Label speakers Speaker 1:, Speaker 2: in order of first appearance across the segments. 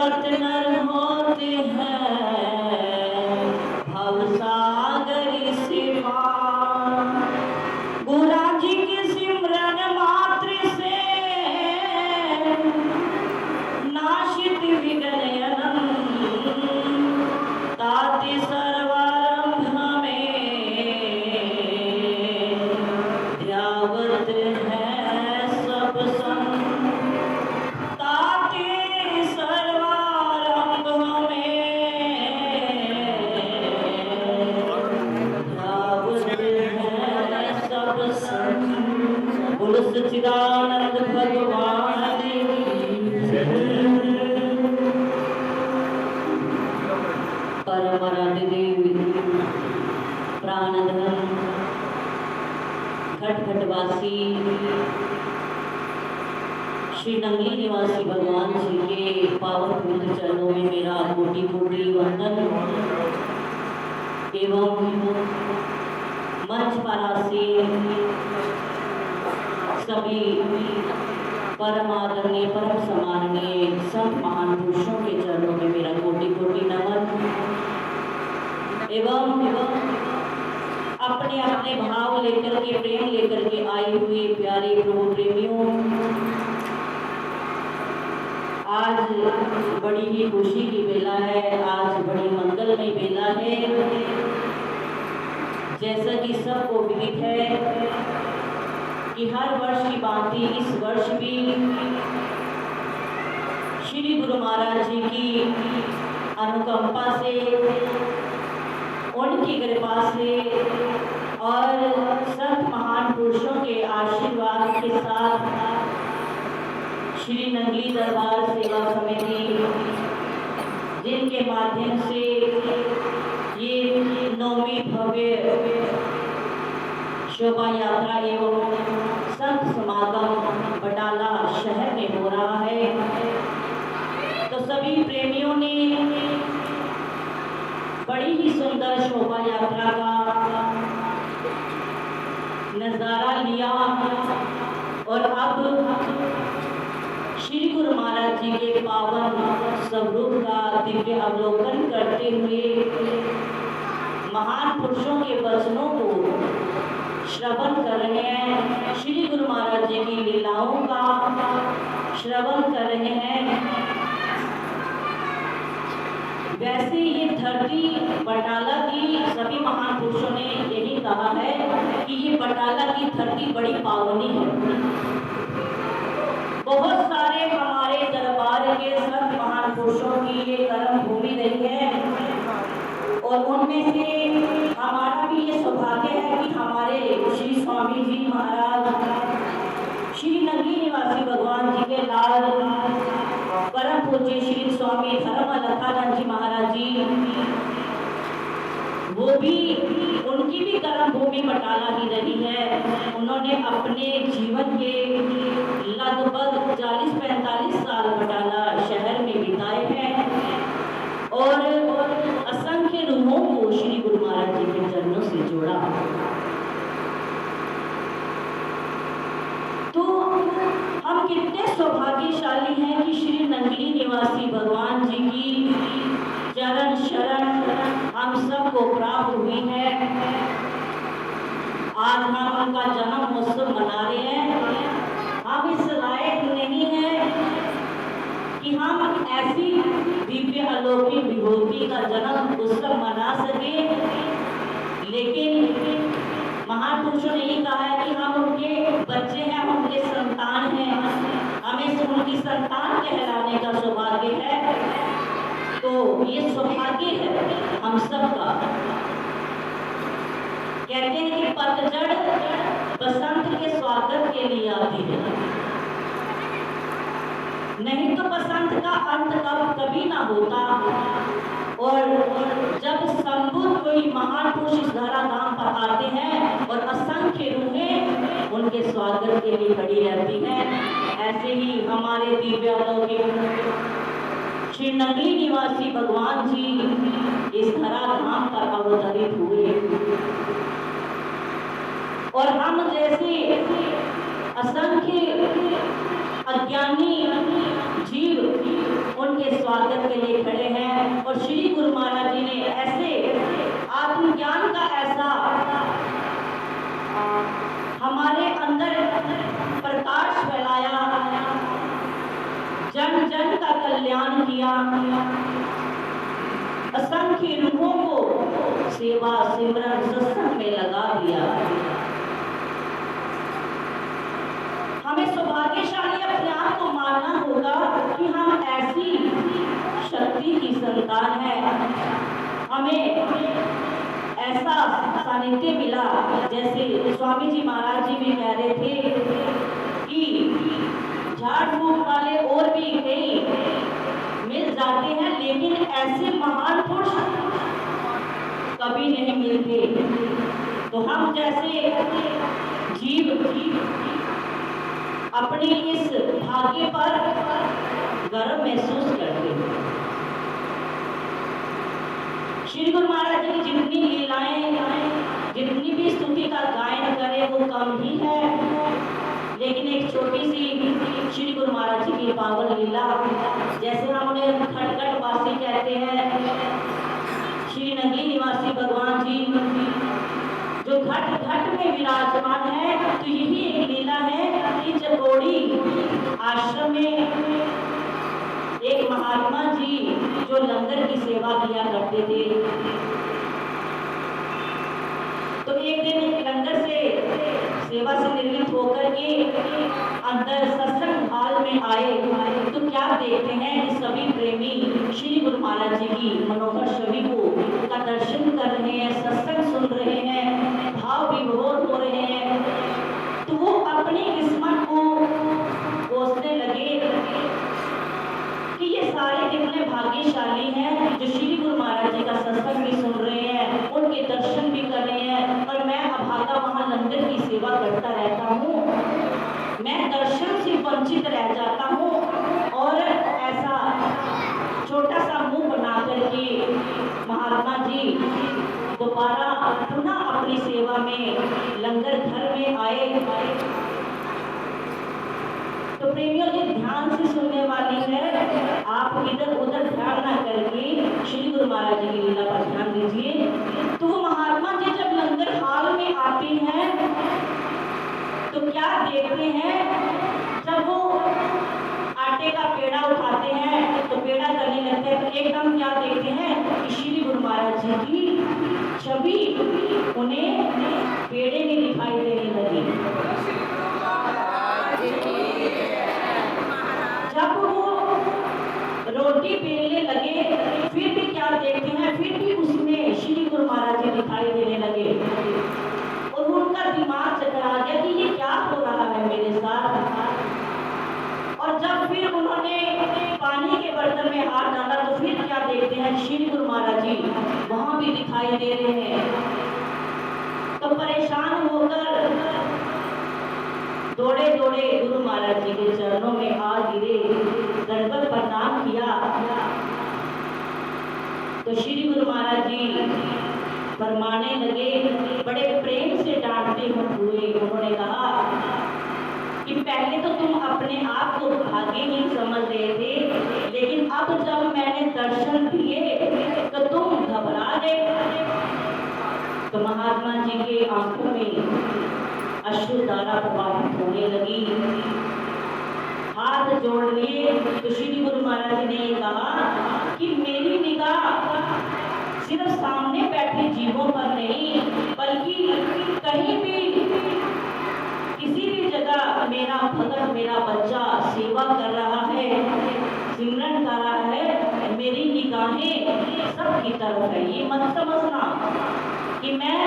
Speaker 1: Partner होते हैं भवसागर से पार। गुरा जी के सिमरन मात्र से नाशित विघ्न अनंत ताति सर्वारंभ में ध्यावत है सब संत। सच्चिदानंद भगवान परमाराध्य देवी प्राणधन घटघटवासी श्री नंगली निवासी भगवान जी के पावन पवित्र चरणों में मेरा कोटि कोटि वंदन एवं मंच पर आसीन सभी परम आदरणीय परम सम्माननीय सब महान पुरुषों के चरणों में मेरा कोटि कोटि नमन एवं अपने अपने भाव लेकर के प्रेम लेकर के आए हुए प्यारे प्रभु प्रेमियों, आज बड़ी ही खुशी की बेला है, आज बड़ी मंगलमय बेला है। जैसा कि सबको विदित है कि हर वर्ष की भांति इस वर्ष भी श्री गुरु महाराज जी की अनुकंपा से, उनकी कृपा से और सब महान पुरुषों के आशीर्वाद के साथ श्री नंगली दरबार सेवा समिति, जिनके माध्यम से ये 9वीं भव्य शोभा यात्रा एवं संत समागम बटाला शहर में हो रहा है, तो सभी प्रेमियों ने बड़ी ही सुंदर शोभा यात्रा का नजारा लिया और अब श्री गुरु महाराज जी के पावन स्वरूप का दिव्य अवलोकन करते हुए महान पुरुषों के वचनों को श्रवण कर रहे हैं, श्री गुरु महाराज जी की लीलाओं का श्रवण कर रहे हैं। वैसे ये धरती बटाला की सभी महान पुरुषों ने यही कहा है कि ये बटाला की धरती बड़ी पावनी है। बहुत सारे हमारे दरबार के संत महान पुरुषों की ये कर्म भूमि रही है और उनमें से हमारा भी ये सौभाग्य है कि हमारे श्री स्वामी जी महाराज श्री नंगली निवासी भगवान जी के लाल परम पूज्य श्री स्वामी धर्म अलखानंद जी महाराज जी, वो भी उनकी भी कर्म भूमि बटाला ही रही है। उन्होंने अपने जीवन के लगभग 40-45 साल बटाला शहर में बिताए हैं और असंख्य रूहों को श्री गुरु महाराज जी के चरणों से जोड़ा। तो हम कितने सौभाग्यशाली हैं कि श्री नंगली निवासी भगवान जी की चरण शरण हम सबको प्राप्त हुई है। आज हम उनका जन्म उत्सव मना रहे हैं। हम इस लायक नहीं है कि हम ऐसी दिव्य अलौकिक विभूति का जन्म उत्सव मना सके, लेकिन महापुरुषों ने ये कहा है कि हम उनके बच्चे हैं, हम उनके संतान हैं, हमें उनकी संतान कहलाने का सौभाग्य है। तो ये सौभाग्य है हम सबका। कहते हैं कि पतझड़ बसंत के स्वागत के लिए आती है, नहीं तो बसंत का अंत कभी ना होता। और जब संबुद्ध कोई महान पुरुष इस धरा धाम पर आते हैं और असंख्य रूहें उनके स्वागत के लिए खड़ी रहती हैं, ऐसे ही हमारे दिव्य अलौकिक श्री नंगली निवासी भगवान जी इस धरा धाम पर अवतरित हुए और हम जैसे असंख्य अज्ञानी जीव उनके स्वागत के लिए खड़े हैं। और श्री गुरु महाराज जी ने ऐसे आत्मज्ञान का ऐसा हमारे अंदर प्रकाश फैलाया, जन जन का कल्याण किया, असंख्य रूहों को सेवा सिमरन सत्संग में लगा दिया। हमें सौभाग्यशाली अपने आप को मानना होगा कि हम ऐसी शक्ति की संतान है। हमें ऐसा सानिध्य मिला, जैसे स्वामी जी महाराज जी भी कह रहे थे कि झाड़ फूक वाले और भी कई मिल जाते हैं, लेकिन ऐसे महान पुरुष कभी नहीं मिलते। तो हम जैसे जीव अपने इस भाग्य पर गर्व महसूस करते हैं। श्री गुरु महाराज जी की जितनी लीलाएं, जितनी भी स्तुति का गायन करें वो कम ही है, लेकिन एक छोटी सी श्री गुरु महाराज जी की पावन लीला, जैसे हम उन्हें खटखट वासी कहते हैं, श्री नगली निवासी भगवान जी जो घट घट में विराजमान है। तो यही एक लीला है कि चकोड़ी आश्रम में एक महात्मा जी जो लंगर की सेवा किया करते थे, तो एक दिन लंगर से सेवा से निर्मित होकर के अंदर सत्संग हाल में आए, तो क्या देखते हैं कि सभी प्रेमी श्री गुरु महाराज जी की मनोहर छवि को का दर्शन कर रहे हैं, सत्संग सुन रहे हैं, भाव विभोर हो रहे हैं। तो वो अपनी किस्मत को कोसने लगे कि ये सारे कितने भाग्यशाली हैं जो श्री गुरु महाराज जी का सत्संग भी सुन रहे हैं, उनके दर्शन भी कर रहे हैं, और मैं अभागा वहां लंगर की सेवा करता रहता हूँ, मैं दर्शन से वंचित रह जाता हूँ। और ऐसा छोटा सा मुंह बना करके महात्मा जी दोबारा पुनः अपनी सेवा में लंगर घर में आए। तो प्रेमियों जी ध्यान से सुनने वाली है, आप इधर उधर ध्यान ना करके श्री गुरु महाराज जी की लीला पर ध्यान दीजिए। तो वो महात्मा जी जब लंगर हाल में आते हैं तो क्या देखते हैं, जब वो आटे का पेड़ा उठाते हैं तो पेड़ा करने लगते हैं, तो एकदम क्या देखते हैं कि श्री गुरु महाराज जी की छवि उन्हें पेड़े में दिखाई देने लगी। जब वो रोटी बेलने लगे फिर भी क्या देखते हैं, फिर भी उसमें श्री गुरु महाराज जी दिखाई देने लगे, और उनका दिमाग चकरा गया कि ये क्या हो रहा है मेरे साथ। और जब फिर उन्होंने पानी के बर्तन में हाथ डाला तो फिर क्या देखते हैं, श्री गुरु महाराज जी वहां भी दिखाई दे रहे हैं। तो परेशान होकर दौड़े दौड़े गुरु महाराज जी के चरणों में आ गिरे, दंडवत प्रणाम किया। तो श्री गुरु महाराज जी फरमाने लगे, बड़े प्रेम से डांटते हुए उन्होंने कहा कि पहले तो तुम अपने आप को भाग्यहीन समझ रहे थे, लेकिन अब जब मैंने दर्शन दिए तो तुम घबरा गए। तो महात्मा जी के आंखों में अश्रुधारा प्रवाहित होने लगी, हाथ जोड़ लिए। तो श्री गुरु महाराज जी ने कहा कि मेरी निगाह सिर्फ सामने बैठे जीवों पर नहीं, बल्कि कहीं भी किसी भी जगह मेरा भगत मेरा बच्चा सेवा कर रहा है, सिमरन कर रहा है, मेरी निगाहें सबकी तरफ है। ये मत समझना कि मैं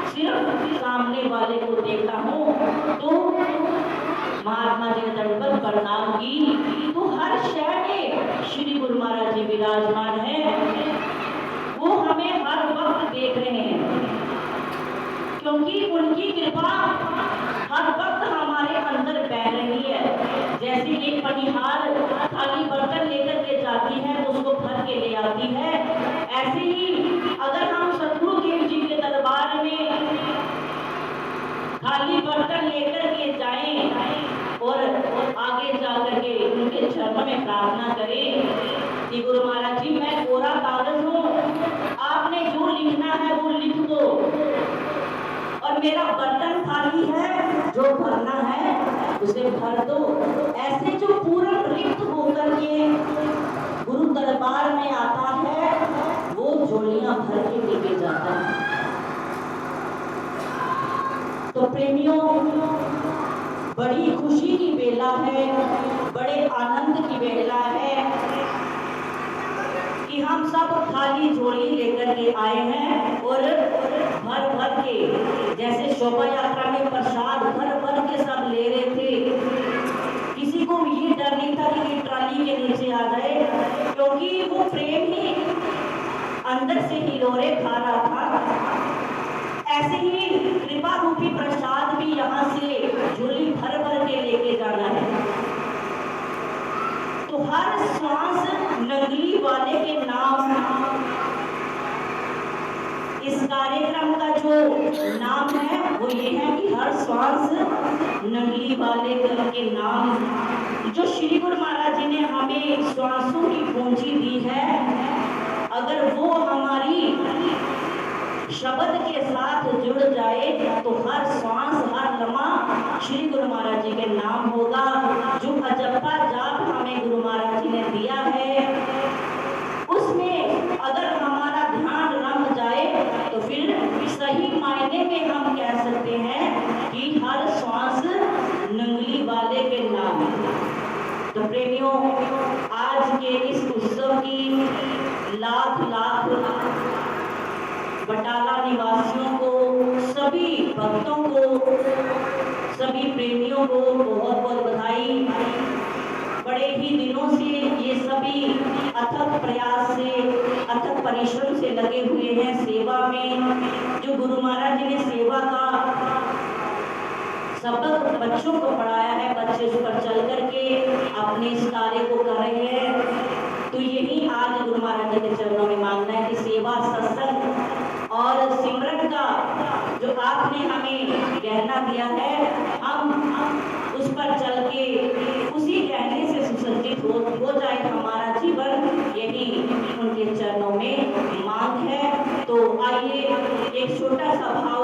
Speaker 1: सिर्फ सामने वाले को देखता हूँ। तो महात्मा जी ने दंडवत प्रणाम की, तो हर शहर में श्री गुरु महाराज जी विराजमान है, वो हमें हर वक्त देख रहे हैं, क्योंकि उनकी कृपा हर वक्त हमारे अंदर बह रही है। जैसे एक पनिहार खाली बर्तन लेकर के जाती है तो उसको भर के ले आती है, ऐसे ही अगर हम सतगुरुदेव जी के दरबार में खाली बर्तन लेकर के जाएं और आगे जाकर के उनके चरणों में प्रार्थना करें, कि गुरु महाराज जी मैं कोरा कागज हूँ, आपने जो लिखना है वो लिख दो, और मेरा बर्तन खाली है, जो भरना है उसे भर दो। ऐसे जो पूर्ण रिक्त होकर के गुरु दरबार में आता है वो झोलियां भर के लेके जाता है। तो प्रेमियों, बड़ी खुशी की बेला है, बड़े आनंद की बेला है कि हम सब खाली झोली लेकर के आए हैं और भर भर के, जैसे शोभा यात्रा में प्रसाद भर भर के सब ले रहे थे, किसी को ये डर नहीं था कि ये ट्राली के नीचे आ जाए, क्योंकि वो प्रेम ही अंदर से हिलोरे खा रहा था। ऐसे ही कृपा रूपी प्रसाद भी यहाँ से झोली भर भर के लेके जाना है। तो हर श्वास नंगली वाले के नाम, इस कार्यक्रम का जो नाम है वो ये है कि हर श्वास नंगली वाले के नाम। जो श्री गुरु महाराज जी ने हमें श्वासों की पूंजी दी है, अगर वो हमारी शब्द के साथ जुड़ जाए तो हर श्वास हर लम्हा श्री गुरु महाराज जी के नाम होगा। जो अजप्पा जाप हमें गुरु महाराज जी ने दिया है, उसमें अगर हमारा ध्यान रम जाए तो फिर सही मायने में हम कह सकते हैं कि हर श्वास नंगली वाले के नाम। तो प्रेमियों, आज के इस उत्सव की लाख लाख बटाला निवासियों को, सभी भक्तों को, सभी प्रेमियों को बहुत बहुत बधाई। बड़े ही दिनों से ये सभी अथक प्रयास से, अथक परिश्रम से लगे हुए हैं सेवा में। जो गुरु महाराज जी ने सेवा का सबक बच्चों को पढ़ाया है, बच्चे उस पर चल करके अपने इस कार्य को कर रहे हैं। तो यही आज गुरु महाराज जी के चरणों में मांगना है कि सेवा, सत्संग और सिमरन का जो आपने हमें गहना दिया है, हम उस पर चल के उसी गहने से सुसज्जित हो जाए हमारा जीवन, यही उनके चरणों में मांग है। तो आइए एक छोटा सा भाव